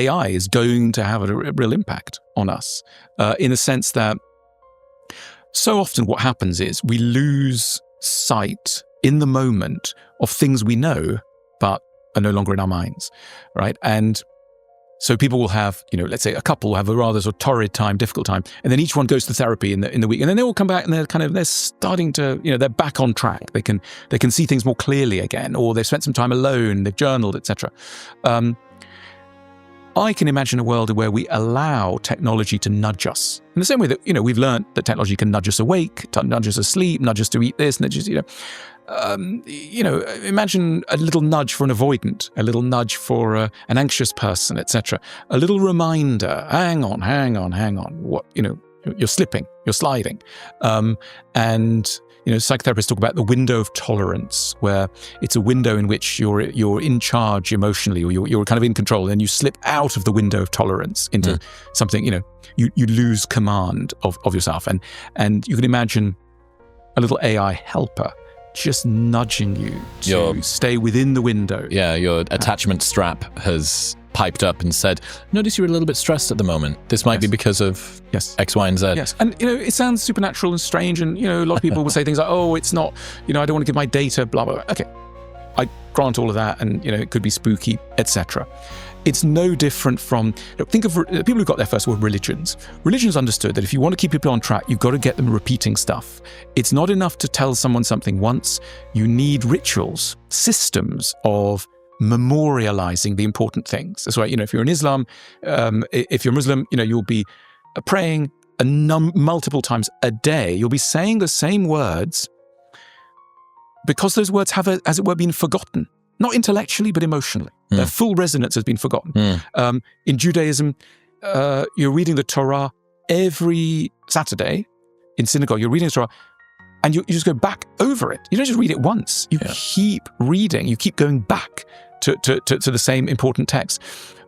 AI is going to have a real impact on us in the sense that so often what happens is we lose sight in the moment of things we know but are no longer in our minds, right? And so people will have, let's say a couple will have a rather sort of torrid time, difficult time, and then each one goes to therapy in the week, and then they all come back and they're starting to, they're back on track. They can see things more clearly again, or they've spent some time alone, they've journaled, etc. I can imagine a world where we allow technology to nudge us in the same way that, we've learned that technology can nudge us awake, nudge us asleep, nudge us to eat this, nudge us, imagine a little nudge for an avoidant, a little nudge for an anxious person, etc. A little reminder, hang on. What, you're slipping, you're sliding. And psychotherapists talk about the window of tolerance, where it's a window in which you're in charge emotionally, or you're kind of in control, and you slip out of the window of tolerance into something, you lose command of yourself. And you can imagine a little AI helper just nudging you to stay within the window. Yeah, your attachment strap has piped up and said, notice you're a little bit stressed at the moment. This might be because of X, Y, and Z. Yes. And, it sounds supernatural and strange. And, a lot of people will say things like, oh, it's not, I don't want to give my data, blah, blah, blah. Okay. I grant all of that. And, it could be spooky, etc. It's no different from, think of people who got there first were religions. Religions understood that if you want to keep people on track, you've got to get them repeating stuff. It's not enough to tell someone something once. You need rituals, systems of memorializing the important things. That's why, if you're in Islam, if you're Muslim, you'll be praying multiple times a day. You'll be saying the same words because those words have, as it were, been forgotten. Not intellectually, but emotionally. Their full resonance has been forgotten. In Judaism, you're reading the Torah every Saturday in synagogue. You're reading the Torah, and you just go back over it. You don't just read it once. You keep reading. You keep going back to the same important text.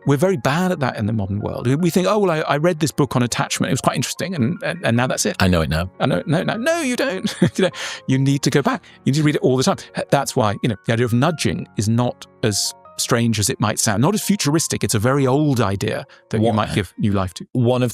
We're very bad at that in the modern world. We think, oh, well, I read this book on attachment. It was quite interesting, and now that's it. I know it now. No, you don't. You need to go back. You need to read it all the time. That's why, the idea of nudging is not as strange as it might sound, not as futuristic. It's a very old idea that you might give new life to. One of